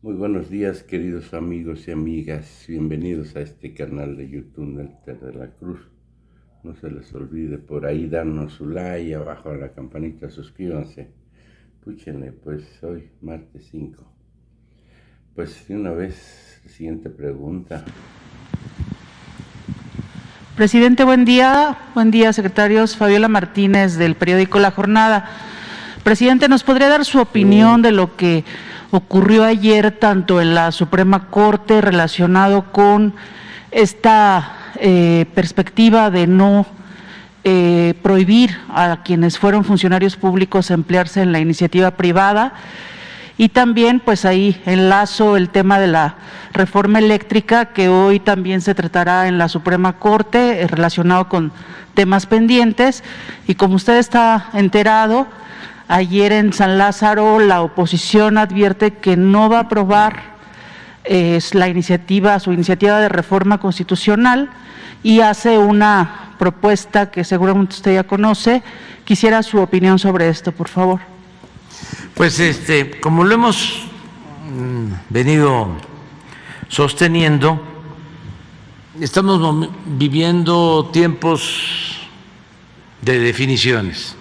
Muy buenos días, queridos amigos y amigas. Bienvenidos a este canal de YouTube Nelter de la Cruz. No se les olvide por ahí darnos su like, abajo a la campanita, suscríbanse. Púchenle, pues hoy, martes 5. Pues de una vez, siguiente pregunta. Presidente, buen día. Buen día, secretarios. Fabiola Martínez, del periódico La Jornada. Presidente, ¿nos podría dar su opinión de lo que ocurrió ayer tanto en la Suprema Corte relacionado con esta perspectiva de no prohibir a quienes fueron funcionarios públicos emplearse en la iniciativa privada? Y también, pues ahí enlazo el tema de la reforma eléctrica, que hoy también se tratará en la Suprema Corte, relacionado con temas pendientes. Y como usted está enterado, ayer en San Lázaro la oposición advierte que no va a aprobar su iniciativa de reforma constitucional y hace una propuesta que seguramente usted ya conoce. Quisiera su opinión sobre esto, por favor. Pues como lo hemos venido sosteniendo, estamos viviendo tiempos de definiciones.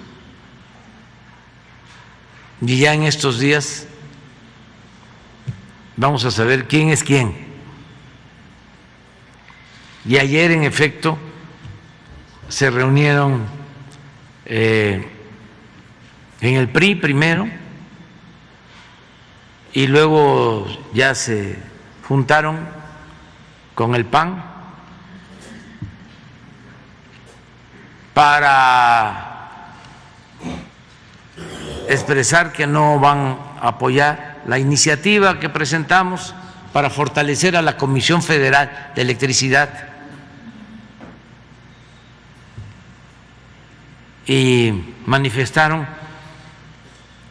Y ya en estos días vamos a saber quién es quién. Y ayer, en efecto, se reunieron en el PRI primero, y luego ya se juntaron con el PAN para expresar que no van a apoyar la iniciativa que presentamos para fortalecer a la Comisión Federal de Electricidad. Y manifestaron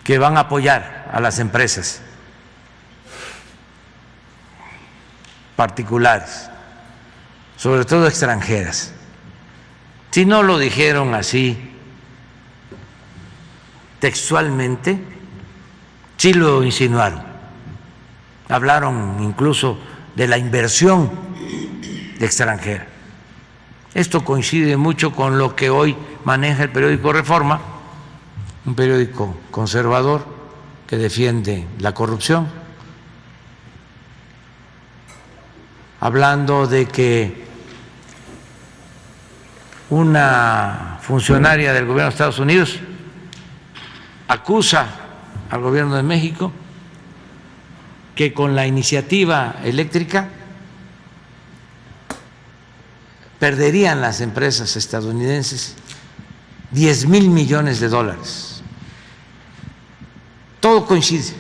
que van a apoyar a las empresas particulares, sobre todo extranjeras. Si no lo dijeron así textualmente, sí lo insinuaron. Hablaron incluso de la inversión extranjera. Esto coincide mucho con lo que hoy maneja el periódico Reforma, un periódico conservador que defiende la corrupción, hablando de que una funcionaria del gobierno de Estados Unidos acusa al gobierno de México que con la iniciativa eléctrica perderían las empresas estadounidenses 10,000 millones de dólares. Todo coincide.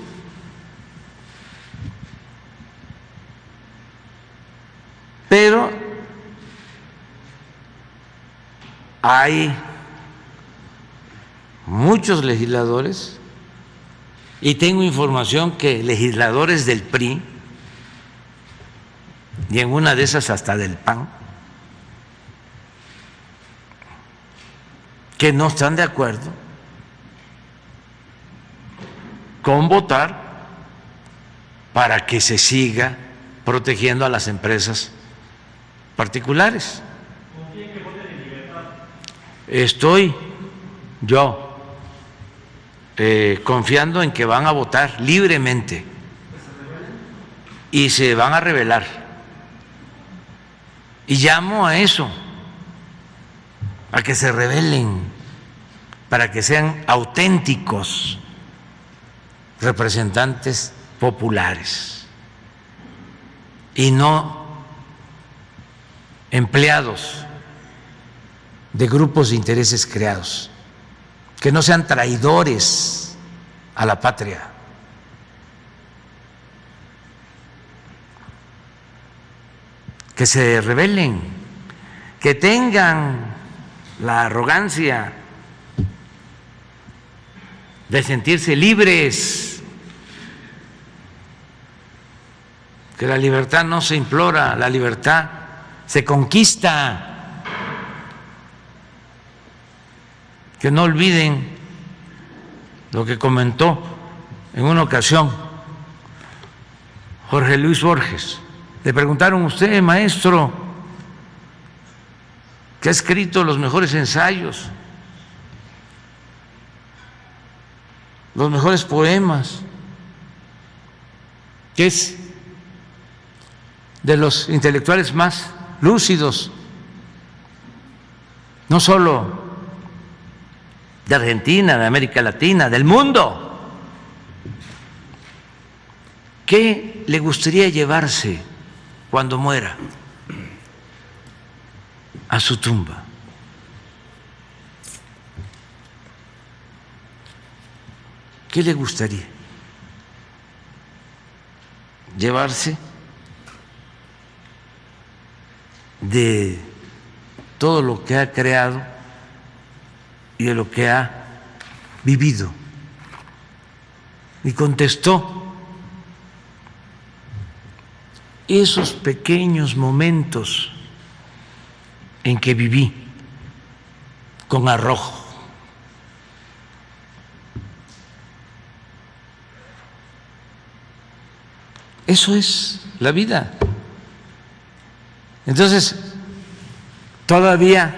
Pero hay muchos legisladores, y tengo información que legisladores del PRI, y en una de esas hasta del PAN, que no están de acuerdo con votar para que se siga protegiendo a las empresas particulares. Estoy yo confiando en que van a votar libremente y se van a rebelar. Y llamo a eso, a que se rebelen, para que sean auténticos representantes populares y no empleados de grupos de intereses creados, que no sean traidores a la patria. Que se rebelen, que tengan la arrogancia de sentirse libres, que la libertad no se implora, la libertad se conquista. Que no olviden lo que comentó en una ocasión Jorge Luis Borges. Le preguntaron: usted, maestro, que ha escrito los mejores ensayos, los mejores poemas, que es de los intelectuales más lúcidos, no solo de Argentina, de América Latina, del mundo. ¿Qué le gustaría llevarse cuando muera a su tumba? ¿Qué le gustaría llevarse de todo lo que ha creado y de lo que ha vivido? Y contestó: esos pequeños momentos en que viví con arrojo. Eso es la vida. Entonces, todavía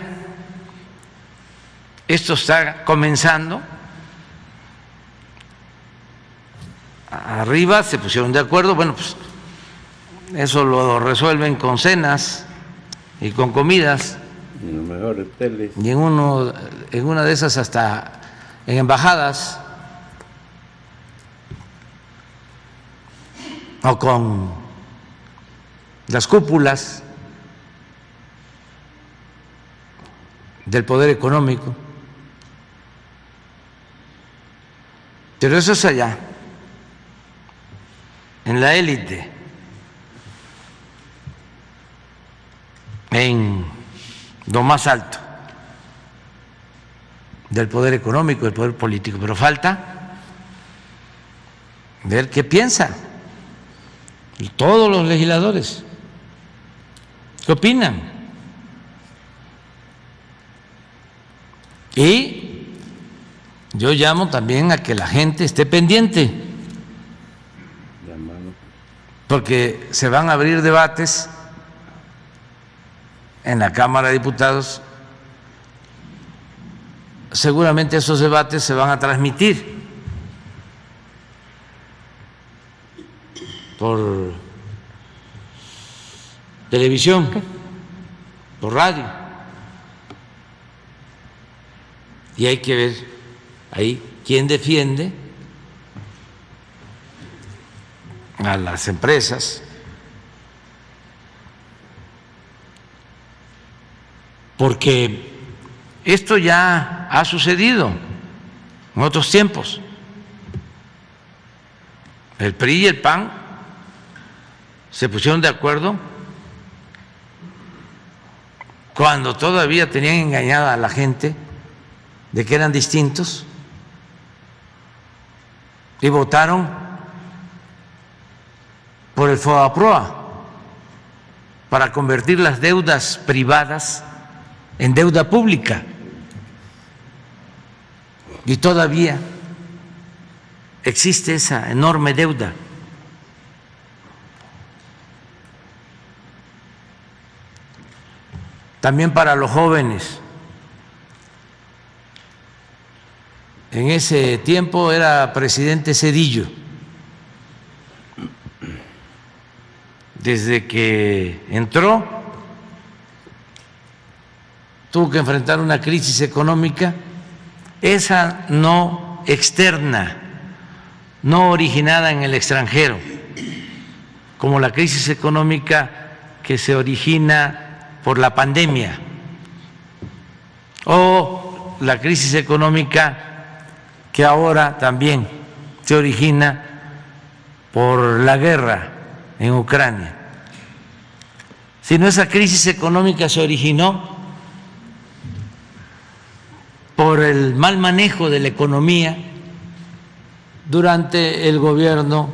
esto está comenzando. Arriba se pusieron de acuerdo, bueno, pues eso lo resuelven con cenas y con comidas. En los mejores hoteles. Y en una de esas hasta en embajadas, o con las cúpulas del poder económico. Pero eso es allá, en la élite, en lo más alto del poder económico, del poder político. Pero falta ver qué piensa todos los legisladores, qué opinan. Y yo llamo también a que la gente esté pendiente, porque se van a abrir debates en la Cámara de Diputados. Seguramente esos debates se van a transmitir por televisión, por radio, y hay que ver ahí quién defiende a las empresas, porque esto ya ha sucedido en otros tiempos. El PRI y el PAN se pusieron de acuerdo cuando todavía tenían engañada a la gente de que eran distintos, y votaron por el FOBAPROA para convertir las deudas privadas en deuda pública. Y todavía existe esa enorme deuda. También para los jóvenes. En ese tiempo era presidente Zedillo. Desde que entró, tuvo que enfrentar una crisis económica, esa no externa, no originada en el extranjero, como la crisis económica que se origina por la pandemia, o la crisis económica que ahora también se origina por la guerra en Ucrania. Sino esa crisis económica se originó por el mal manejo de la economía durante el gobierno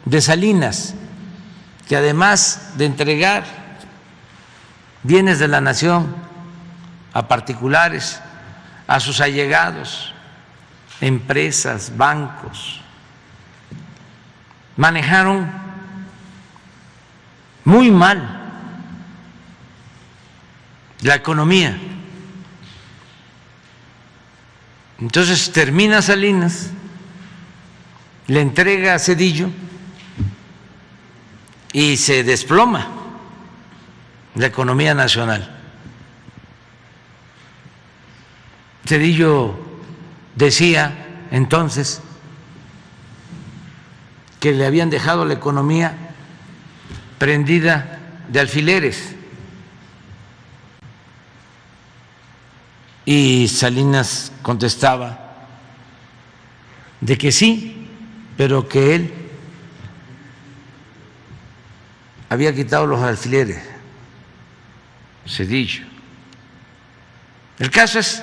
de Salinas, que además de entregar bienes de la nación a particulares, a sus allegados, empresas, bancos, manejaron muy mal la economía. Entonces termina Salinas, le entrega a Zedillo y se desploma la economía nacional. Zedillo decía entonces que le habían dejado la economía prendida de alfileres. Y Salinas contestaba de que sí, pero que él había quitado los alfileres, Zedillo. El caso es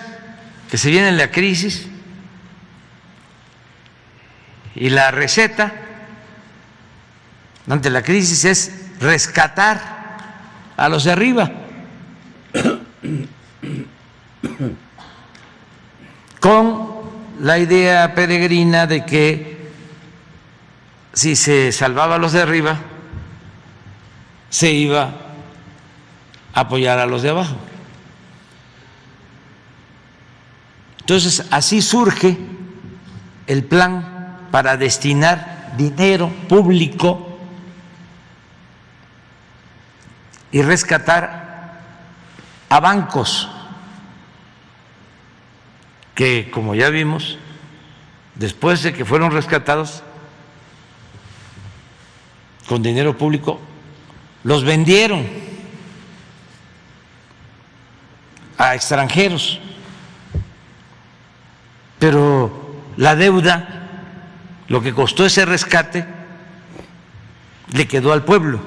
que se viene la crisis y la receta ante la crisis es rescatar a los de arriba con la idea peregrina de que si se salvaba a los de arriba se iba a apoyar a los de abajo. Entonces así surge el plan para destinar dinero público y rescatar a bancos que, como ya vimos, después de que fueron rescatados con dinero público, los vendieron a extranjeros, pero la deuda, lo que costó ese rescate, le quedó al pueblo.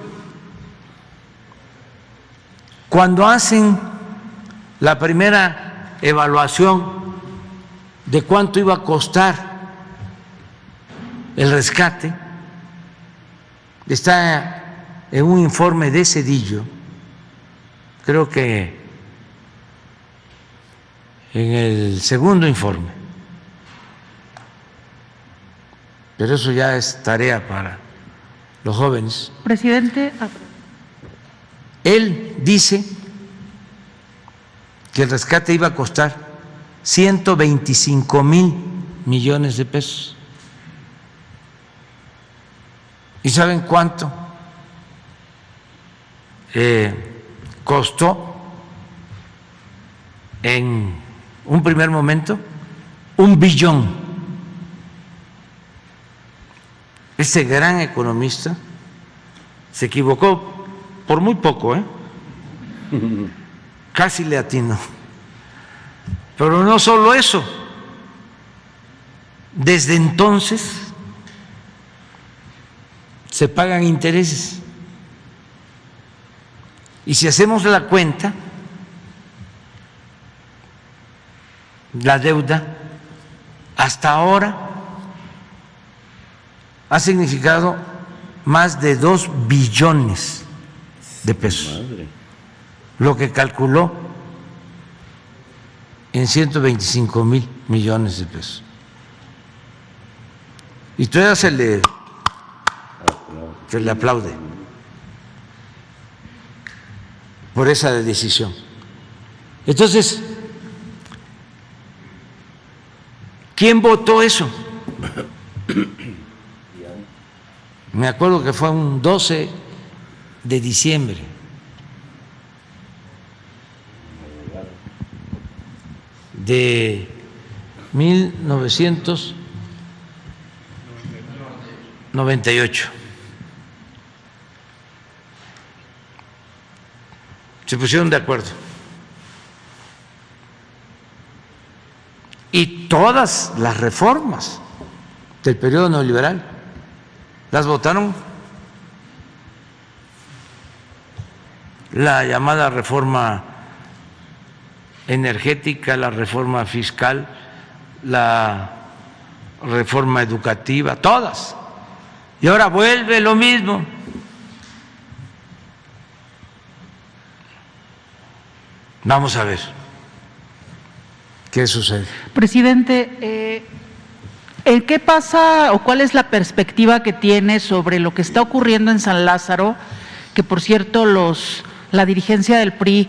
Cuando hacen la primera evaluación de cuánto iba a costar el rescate, está en un informe de Zedillo, creo que en el segundo informe, pero eso ya es tarea para los jóvenes. Presidente. Él dice que el rescate iba a costar 125,000 millones de pesos. ¿Y saben cuánto costó en un primer momento? 1 billón. Ese gran economista se equivocó por muy poco, casi le atinó. Pero no solo eso, desde entonces se pagan intereses. Y si hacemos la cuenta, la deuda hasta ahora ha significado más de 2 billones de pesos, lo que calculó en 125,000 millones de pesos. Y todavía se le aplaude por esa decisión. Entonces, ¿quién votó eso? Me acuerdo que fue un 12 de diciembre. De 1998. Se pusieron de acuerdo. Y todas las reformas del periodo neoliberal las votaron. La llamada reforma energética, la reforma fiscal, la reforma educativa, todas. Y ahora vuelve lo mismo. Vamos a ver qué sucede. Presidente, ¿qué pasa o cuál es la perspectiva que tiene sobre lo que está ocurriendo en San Lázaro que por cierto la dirigencia del PRI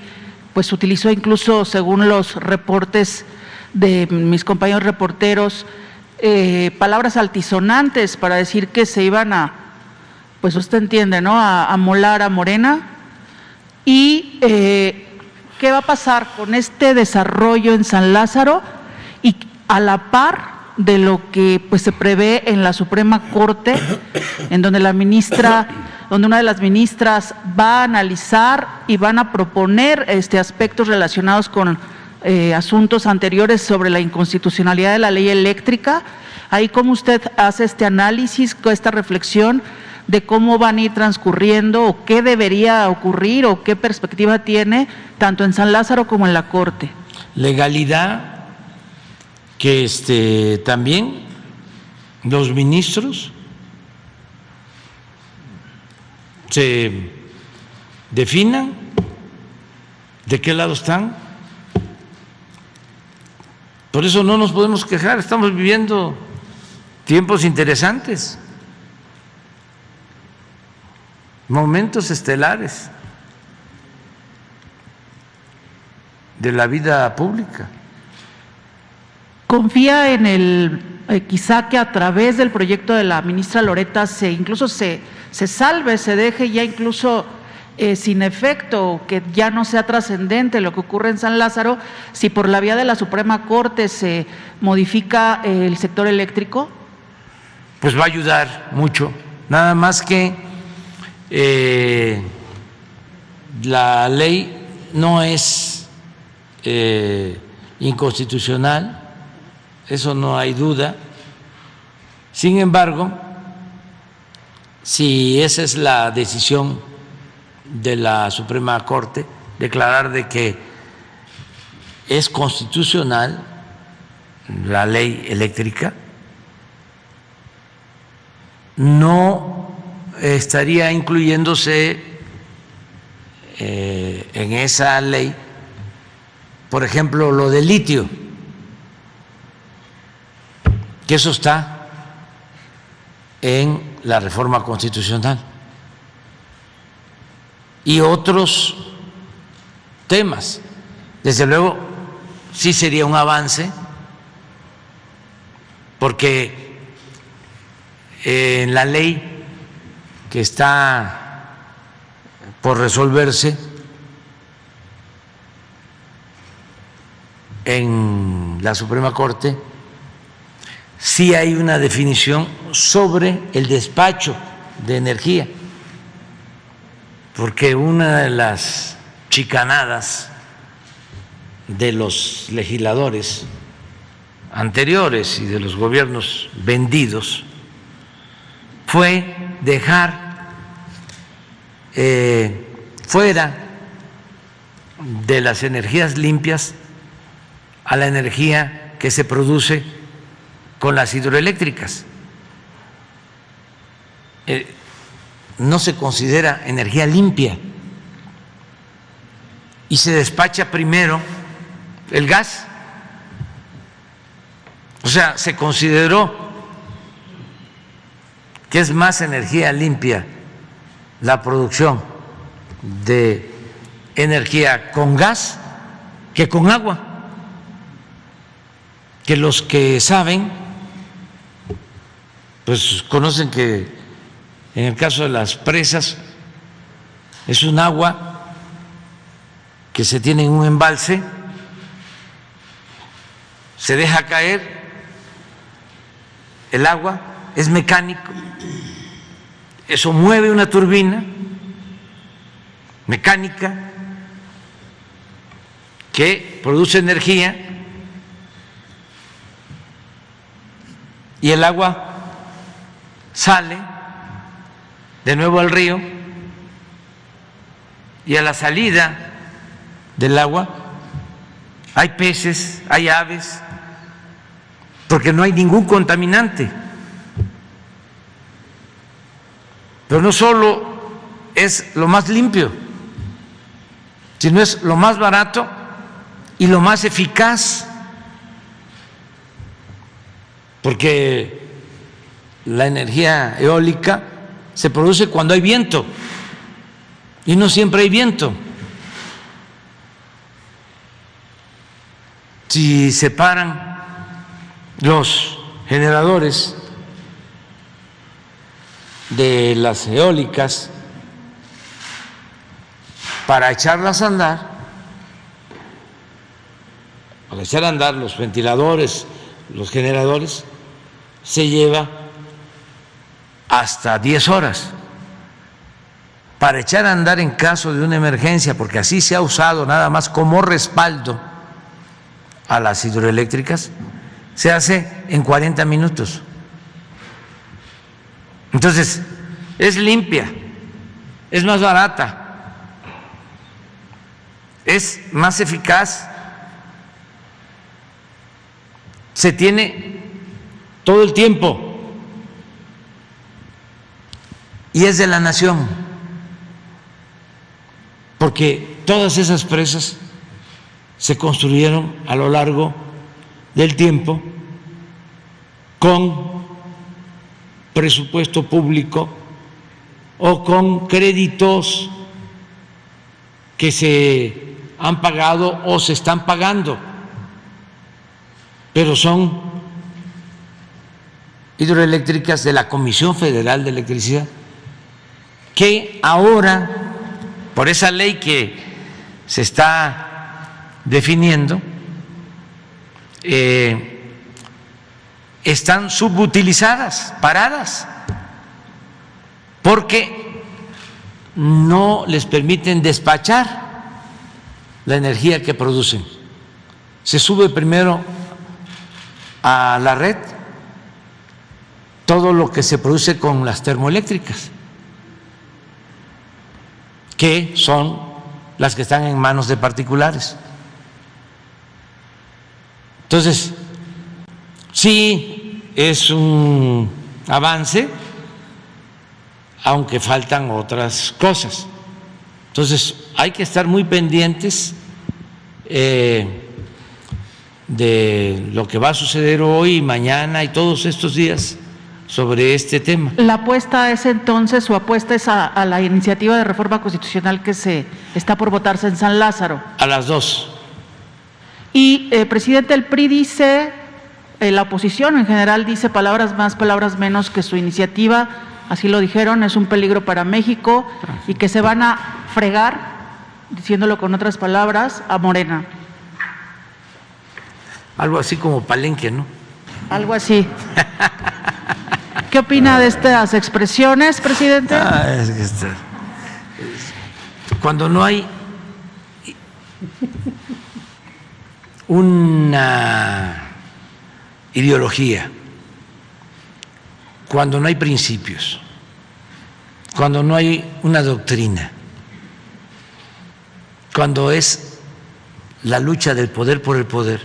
pues utilizó incluso, según los reportes de mis compañeros reporteros, palabras altisonantes para decir que se iban a, pues usted entiende, ¿no?, a molar a Morena. Y ¿qué va a pasar con este desarrollo en San Lázaro y a la par de lo que pues se prevé en la Suprema Corte, en donde una de las ministras va a analizar y van a proponer aspectos relacionados con asuntos anteriores sobre la inconstitucionalidad de la ley eléctrica? Ahí, ¿cómo usted hace este análisis, esta reflexión de cómo van a ir transcurriendo o qué debería ocurrir o qué perspectiva tiene tanto en San Lázaro como en la Corte? Legalidad, que también los ministros se definan de qué lado están. Por eso no nos podemos quejar, estamos viviendo tiempos interesantes, momentos estelares de la vida pública. ¿Confía en quizá que a través del proyecto de la ministra Loreta incluso se salve, se deje ya incluso sin efecto, que ya no sea trascendente lo que ocurre en San Lázaro, si por la vía de la Suprema Corte se modifica el sector eléctrico? Pues va a ayudar mucho, nada más que la ley no es inconstitucional, eso no hay duda. Sin embargo, si esa es la decisión de la Suprema Corte, declarar de que es constitucional la ley eléctrica, no estaría incluyéndose en esa ley, por ejemplo, lo del litio, que eso está en la reforma constitucional, y otros temas. Desde luego, sí sería un avance, porque en la ley que está por resolverse en la Suprema Corte, sí hay una definición sobre el despacho de energía, porque una de las chicanadas de los legisladores anteriores y de los gobiernos vendidos fue dejar fuera de las energías limpias a la energía que se produce con las hidroeléctricas. No se considera energía limpia y se despacha primero el gas. O sea, se consideró que es más energía limpia la producción de energía con gas que con agua, que los que saben pues conocen que en el caso de las presas es un agua que se tiene en un embalse, se deja caer el agua, es mecánico, eso mueve una turbina mecánica que produce energía y el agua sale de nuevo al río, y a la salida del agua hay peces, hay aves, porque no hay ningún contaminante. Pero no solo es lo más limpio, sino es lo más barato y lo más eficaz, porque la energía eólica se produce cuando hay viento, y no siempre hay viento. Si se paran los generadores de las eólicas para echarlas a andar, para echar a andar los ventiladores, los generadores, se lleva hasta 10 horas. Para echar a andar en caso de una emergencia, porque así se ha usado nada más como respaldo a las hidroeléctricas, se hace en 40 minutos. Entonces, es limpia, es más barata, es más eficaz, se tiene todo el tiempo y es de la nación, porque todas esas presas se construyeron a lo largo del tiempo con presupuesto público o con créditos que se han pagado o se están pagando, pero son hidroeléctricas de la Comisión Federal de Electricidad, que ahora, por esa ley que se está definiendo, están subutilizadas, paradas, porque no les permiten despachar la energía que producen. Se sube primero a la red todo lo que se produce con las termoeléctricas, que son las que están en manos de particulares. Entonces, sí es un avance, aunque faltan otras cosas. Entonces, hay que estar muy pendientes de lo que va a suceder hoy, mañana y todos estos días sobre este tema. La apuesta es entonces, su apuesta es a la iniciativa de reforma constitucional que se está por votarse en San Lázaro. A las 2. Y, presidente, el PRI dice, la oposición en general dice palabras más, palabras menos, que su iniciativa, así lo dijeron, es un peligro para México y que se van a fregar, diciéndolo con otras palabras, a Morena. Algo así como Palenque, ¿no? Algo así. ¿Qué opina de estas expresiones, presidente? Es que cuando no hay una ideología, cuando no hay principios, cuando no hay una doctrina, cuando es la lucha del poder por el poder,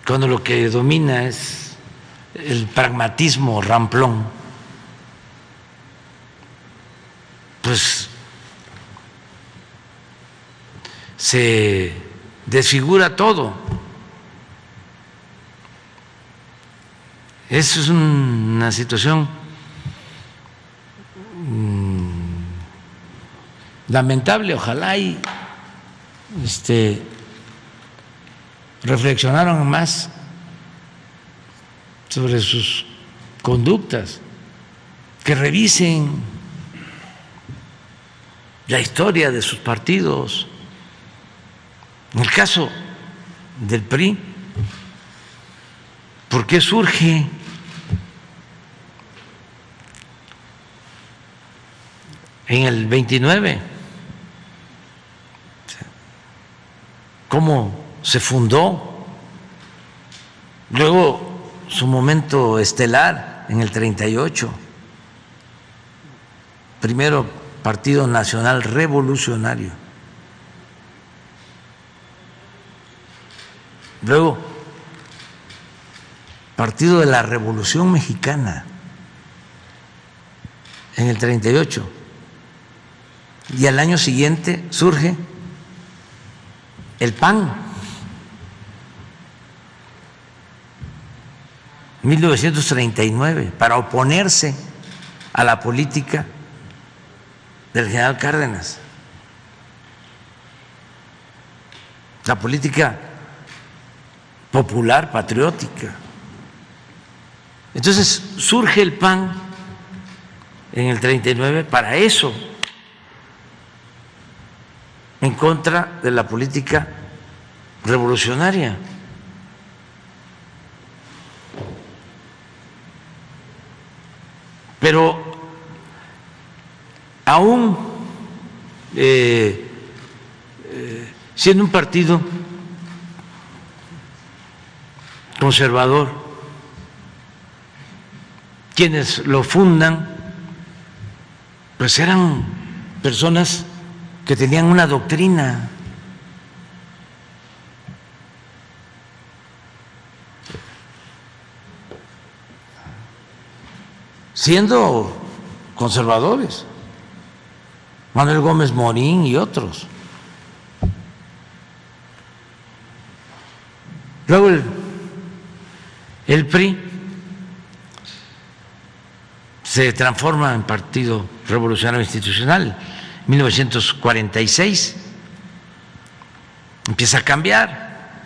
cuando lo que domina es el pragmatismo ramplón, pues se desfigura todo. Eso es una situación lamentable. Ojalá y reflexionaron más sobre sus conductas, que revisen la historia de sus partidos. En el caso del PRI, ¿por qué surge? En el 29, ¿cómo se fundó? Luego su momento estelar en el 38, primero Partido Nacional Revolucionario, luego Partido de la Revolución Mexicana en el 38, y al año siguiente surge el PAN, 1939, para oponerse a la política del general Cárdenas. La política popular, patriótica. Entonces surge el PAN en el 39 para eso, en contra de la política revolucionaria. Pero aún siendo un partido conservador, quienes lo fundan, pues eran personas que tenían una doctrina. Siendo conservadores, Manuel Gómez Morín y otros. Luego el PRI se transforma en Partido Revolucionario Institucional en 1946, empieza a cambiar,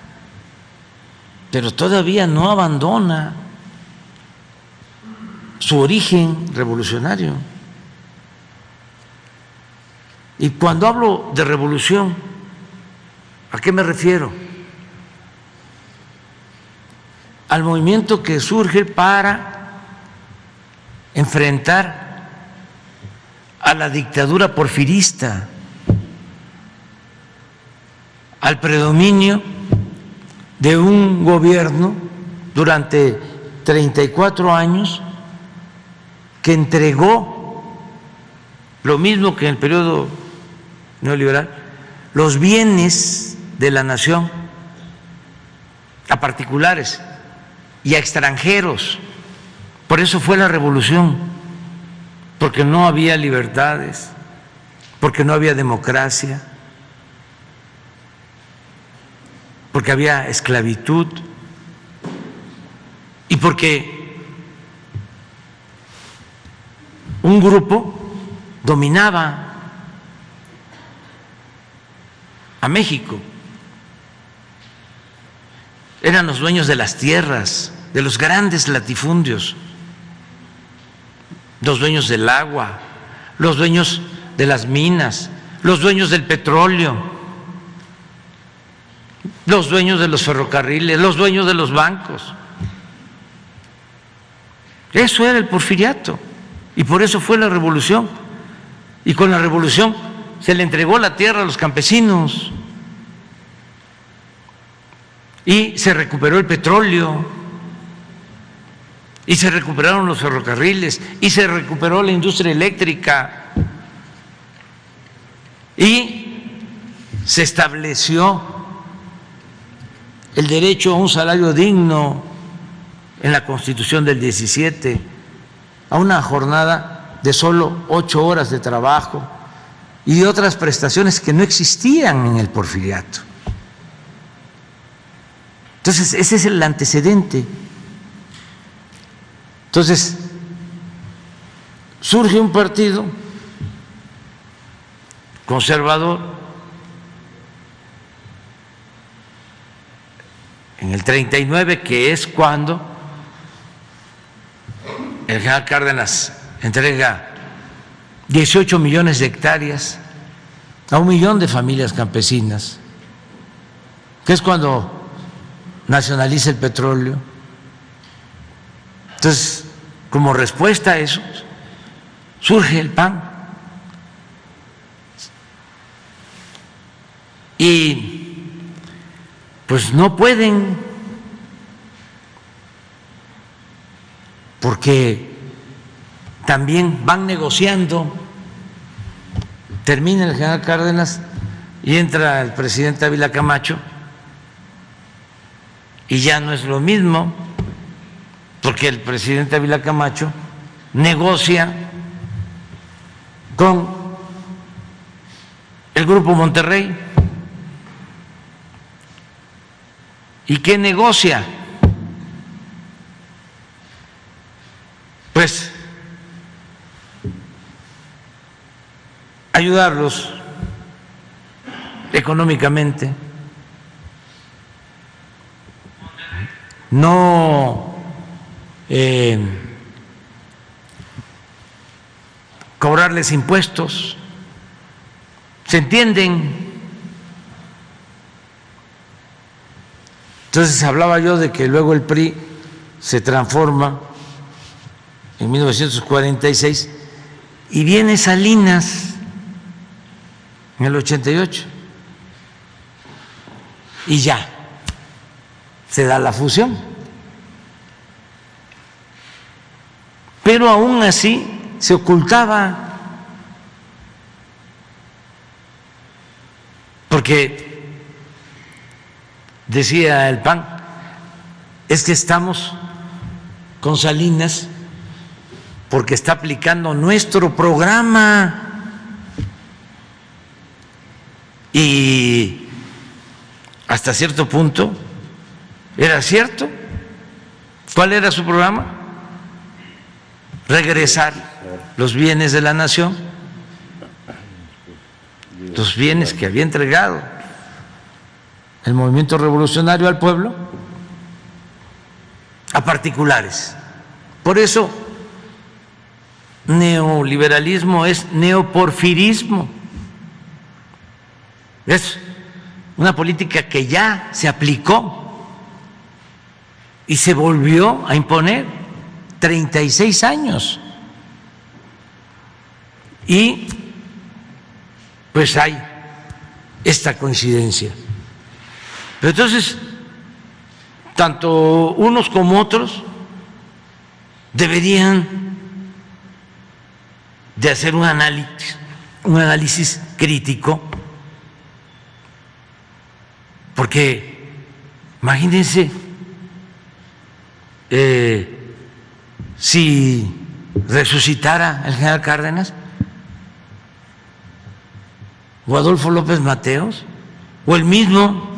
pero todavía no abandona su origen revolucionario. Y cuando hablo de revolución, ¿a qué me refiero? Al movimiento que surge para enfrentar a la dictadura porfirista, al predominio de un gobierno durante 34 años que entregó, lo mismo que en el periodo neoliberal, los bienes de la nación a particulares y a extranjeros. Por eso fue la revolución, porque no había libertades, porque no había democracia, porque había esclavitud y porque un grupo dominaba a México. Eran los dueños de las tierras, de los grandes latifundios, los dueños del agua, los dueños de las minas, los dueños del petróleo, los dueños de los ferrocarriles, los dueños de los bancos. Eso era el porfiriato y por eso fue la revolución. Y con la revolución se le entregó la tierra a los campesinos y se recuperó el petróleo y se recuperaron los ferrocarriles y se recuperó la industria eléctrica y se estableció el derecho a un salario digno en la Constitución del 17, a una jornada de solo 8 horas de trabajo y de otras prestaciones que no existían en el porfiriato. Entonces, ese es el antecedente. Entonces, surge un partido conservador en el 39, que es cuando el general Cárdenas entrega 18 millones de hectáreas a 1 millón de familias campesinas, que es cuando nacionaliza el petróleo. Entonces, como respuesta a eso, surge el PAN. Y pues no pueden, porque también van negociando. Termina el general Cárdenas y entra el presidente Ávila Camacho y ya no es lo mismo, porque el presidente Ávila Camacho negocia con el Grupo Monterrey. ¿Y qué negocia? Pues ayudarlos económicamente, no cobrarles impuestos, ¿se entienden? Entonces hablaba yo de que luego el PRI se transforma en 1946 y viene Salinas en el 88 y ya se da la fusión. Pero aún así se ocultaba, porque decía el PAN, es que estamos con Salinas porque está aplicando nuestro programa. Y hasta cierto punto era cierto. ¿Cuál era su programa? Regresar los bienes de la nación, los bienes que había entregado el movimiento revolucionario al pueblo, a particulares. Por eso neoliberalismo es neoporfirismo. Es una política que ya se aplicó y se volvió a imponer 36 años. Y pues hay esta coincidencia. Pero entonces, tanto unos como otros deberían de hacer un análisis crítico, porque imagínense si resucitara el general Cárdenas o Adolfo López Mateos o el mismo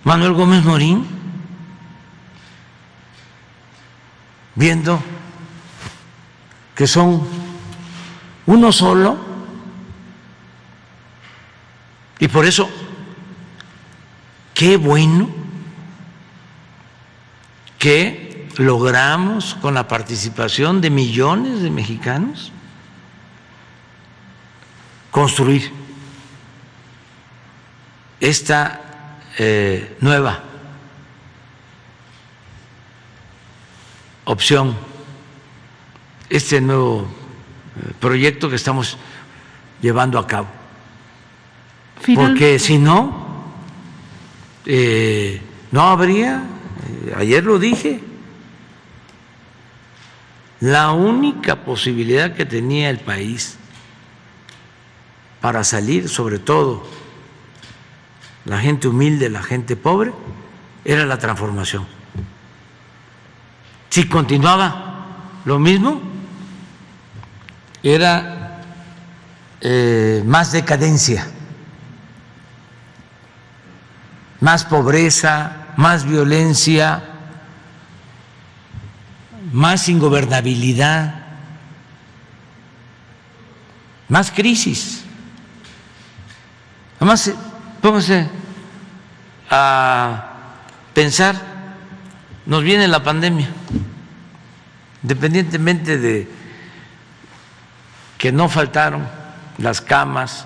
Manuel Gómez Morín, viendo que son uno solo. Y por eso, qué bueno que logramos, con la participación de millones de mexicanos, construir esta nueva opción, este nuevo proyecto que estamos llevando a cabo. Porque si no, no habría, ayer lo dije, la única posibilidad que tenía el país para salir, sobre todo la gente humilde, la gente pobre, era la transformación. Si continuaba lo mismo, era más decadencia, más pobreza, más violencia, más ingobernabilidad, más crisis. Además, pónganse a pensar, nos viene la pandemia, independientemente de que no faltaron las camas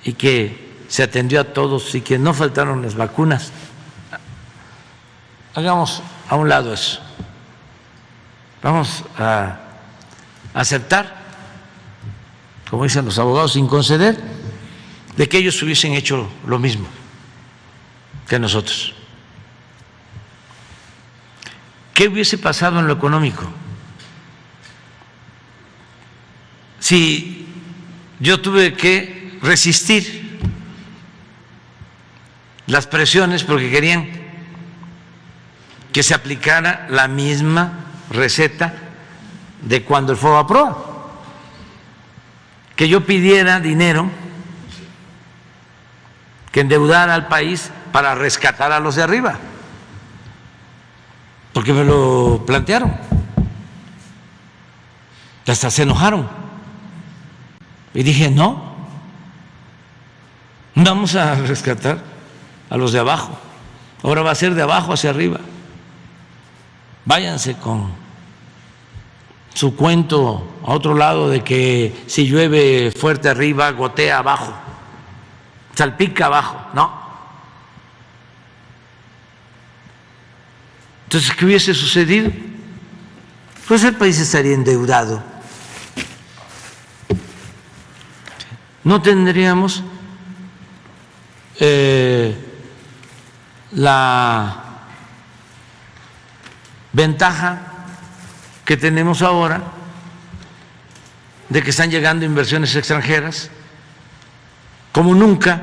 y que se atendió a todos y que no faltaron las vacunas. Hagamos a un lado eso. Vamos a aceptar, como dicen los abogados, sin conceder, de que ellos hubiesen hecho lo mismo que nosotros. ¿Qué hubiese pasado en lo económico? Si yo tuve que resistir las presiones porque querían que se aplicara la misma receta de cuando el FOBAPROA, que yo pidiera dinero, que endeudara al país para rescatar a los de arriba, porque me lo plantearon, hasta se enojaron. Y dije, no, vamos a rescatar a los de abajo. Ahora va a ser de abajo hacia arriba. Váyanse con su cuento a otro lado de que si llueve fuerte arriba, gotea abajo, salpica abajo. No. Entonces, ¿qué hubiese sucedido? Pues el país estaría endeudado. No tendríamos la ventaja que tenemos ahora de que están llegando inversiones extranjeras como nunca,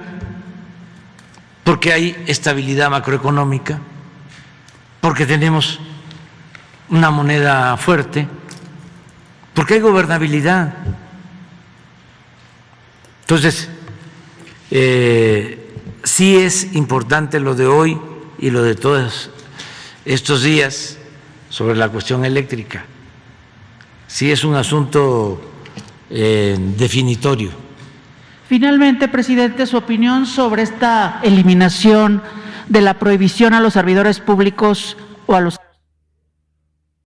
porque hay estabilidad macroeconómica, porque tenemos una moneda fuerte, porque hay gobernabilidad. Entonces, sí es importante lo de hoy y lo de todos estos días sobre la cuestión eléctrica. Sí es un asunto definitorio. Finalmente, presidente, su opinión sobre esta eliminación de la prohibición a los servidores públicos o a los